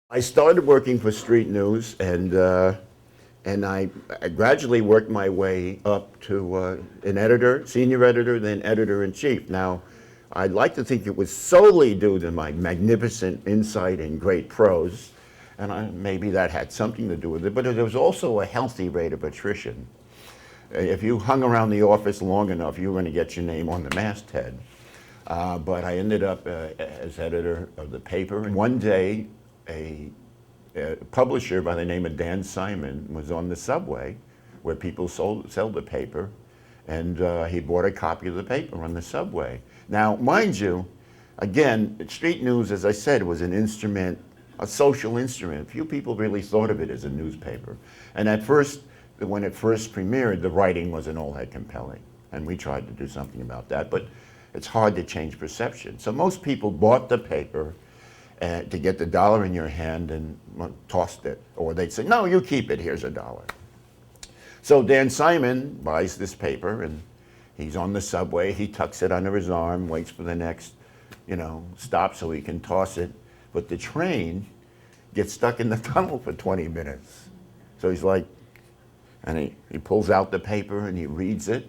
I started working for Street News, and I gradually worked my way up to an editor, senior editor, then editor in chief. Now, I'd like to think it was solely due to my magnificent insight and great prose, and maybe that had something to do with it. But there was also a healthy rate of attrition. If you hung around the office long enough, you were going to get your name on the masthead. But I ended up as editor of the paper. And one day, a publisher by the name of Dan Simon was on the subway where people sell the paper, and he bought a copy of the paper on the subway. Now, mind you, again, Street News, as I said, was an instrument, a social instrument. Few people really thought of it as a newspaper. And at first, when it first premiered, the writing wasn't all that compelling. And we tried to do something about that, but it's hard to change perception. So most people bought the paper to get the dollar in your hand and tossed it. Or they'd say, no, you keep it, here's a dollar. So Dan Simon buys this paper, and he's on the subway, he tucks it under his arm, waits for the next, stop so he can toss it. But the train gets stuck in the tunnel for 20 minutes. So he's like, and he pulls out the paper and he reads it.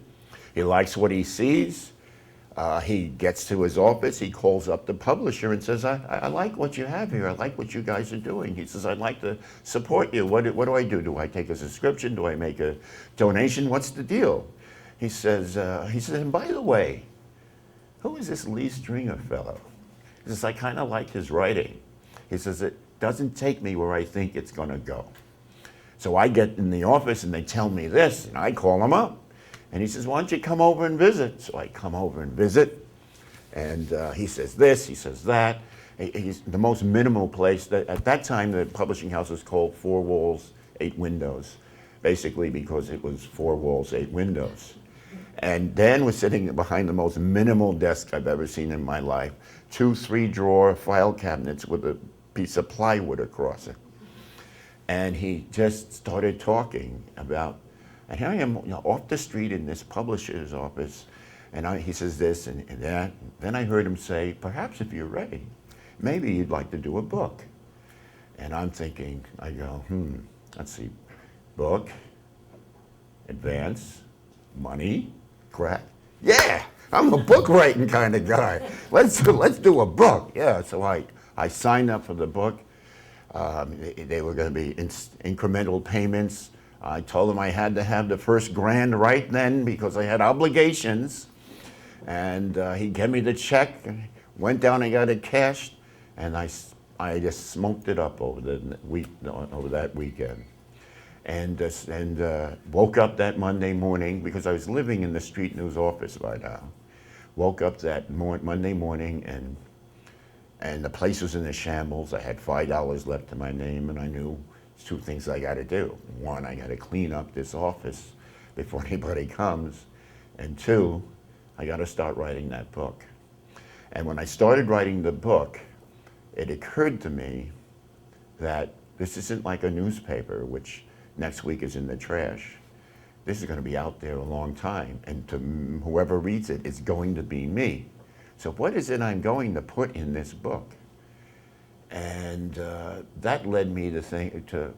He likes what he sees. He gets to his office, he calls up the publisher and says, I like what you have here, I like what you guys are doing. He says, I'd like to support you. What do I do? Do I take a subscription? Do I make a donation? What's the deal? He says, and by the way, who is this Lee Stringer fellow? He says, I kind of like his writing. He says, it doesn't take me where I think it's going to go. So I get in the office and they tell me this, and I call him up. And he says, why don't you come over and visit? So I come over and visit, and he says this, he says that. He's the most minimal place. At that time, the publishing house was called 4 Walls, 8 Windows, basically because it was 4 walls, 8 windows. And Dan was sitting behind the most minimal desk I've ever seen in my life, 2 3-drawer file cabinets with a piece of plywood across it. And he just started talking about, and here I am, off the street in this publisher's office, and he says this and that. Then I heard him say, perhaps if you're ready, maybe you'd like to do a book. And I'm thinking, I go, let's see, book, advance, money, crack. Yeah, I'm a book writing kind of guy. Let's do a book. Yeah, so I signed up for the book. They were going to be incremental payments. I told him I had to have the first grand right then because I had obligations. And he gave me the check, went down and got it cashed, and I just smoked it up over that weekend. And woke up that Monday morning because I was living in the Street News office by now. Woke up that Monday morning and the place was in a shambles. I had $5 left to my name, and I knew there's 2 things I got to do. 1, I got to clean up this office before anybody comes, and 2, I got to start writing that book. And when I started writing the book, it occurred to me that this isn't like a newspaper, which next week is in the trash. This is going to be out there a long time, and to whoever reads it, it's going to be me. So what is it I'm going to put in this book? And that led me to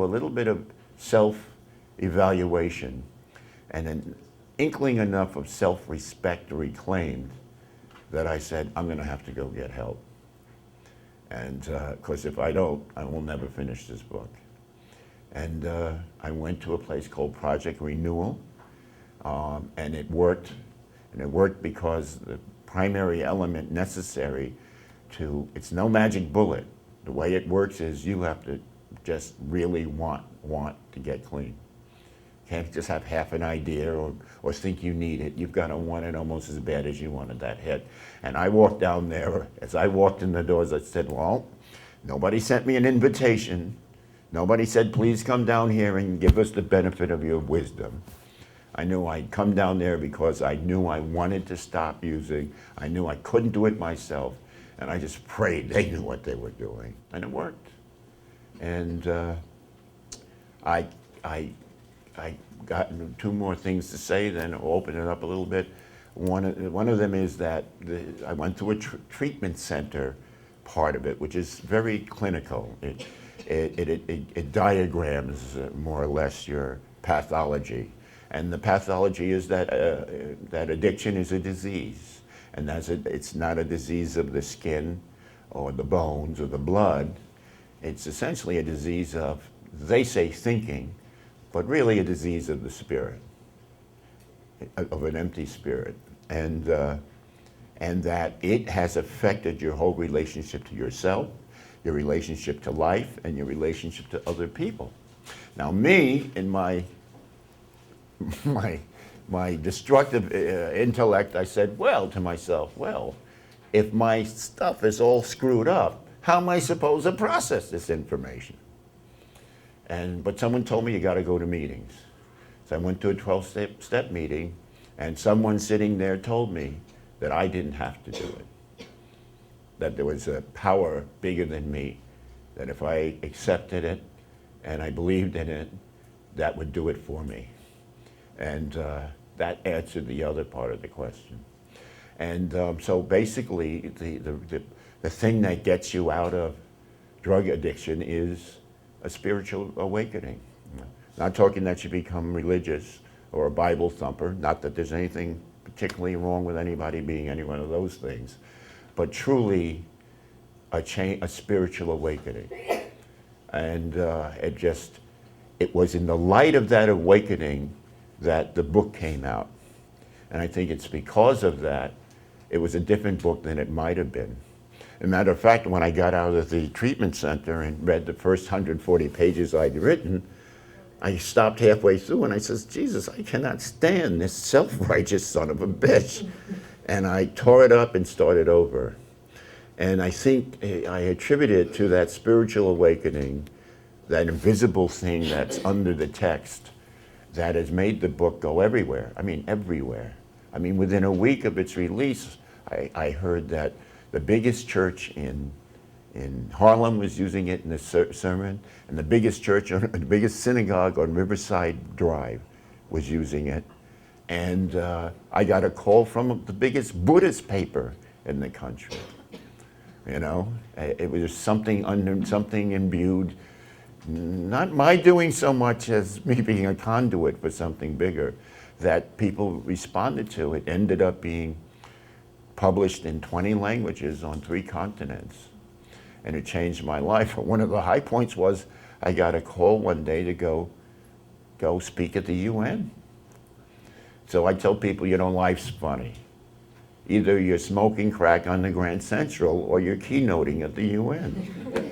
a little bit of self-evaluation and an inkling enough of self-respect reclaimed that I said, I'm going to have to go get help. And because if I don't, I will never finish this book. And I went to a place called Project Renewal, and it worked. And it worked because the primary element necessary it's no magic bullet. The way it works is you have to just really want to get clean. You can't just have half an idea or think you need it. You've got to want it almost as bad as you wanted that hit. And I walked down there. As I walked in the doors, I said, well, nobody sent me an invitation. Nobody said, please come down here and give us the benefit of your wisdom. I knew I'd come down there because I knew I wanted to stop using. I knew I couldn't do it myself. And I just prayed they knew what they were doing. And it worked. And I got 2 more things to say, then I'll open it up a little bit. One of them is that I went to a treatment center part of it, which is very clinical. It diagrams more or less your pathology. And the pathology is that, that addiction is a disease. And it's not a disease of the skin or the bones or the blood. It's essentially a disease of, they say thinking, but really a disease of the spirit, of an empty spirit. And that it has affected your whole relationship to yourself, your relationship to life, and your relationship to other people. Now me, in my destructive intellect, I said, well, to myself, well, if my stuff is all screwed up, how am I supposed to process this information? But someone told me you got to go to meetings. So I went to a 12-step meeting, and someone sitting there told me that I didn't have to do it, that there was a power bigger than me, that if I accepted it and I believed in it, that would do it for me. And that answered the other part of the question. And so basically, the thing that gets you out of drug addiction is a spiritual awakening. Not talking that you become religious or a Bible thumper, not that there's anything particularly wrong with anybody being any one of those things, but truly a spiritual awakening. And it was in the light of that awakening that the book came out. And I think it's because of that, it was a different book than it might have been. As a matter of fact, when I got out of the treatment center and read the first 140 pages I'd written, I stopped halfway through and I says, Jesus, I cannot stand this self-righteous son of a bitch. And I tore it up and started over. And I think I attribute it to that spiritual awakening, that invisible thing that's under the text, that has made the book go everywhere. I mean, everywhere. I mean, within a week of its release, I heard that the biggest church in Harlem was using it in the sermon, and the biggest church, the biggest synagogue on Riverside Drive was using it. And I got a call from the biggest Buddhist paper in the country. You know, it was something imbued, not my doing so much as me being a conduit for something bigger, that people responded to. It ended up being published in 20 languages on 3 continents. And it changed my life. One of the high points was I got a call one day to go speak at the UN. So I tell people, you know, life's funny. Either you're smoking crack on the Grand Central or you're keynoting at the UN.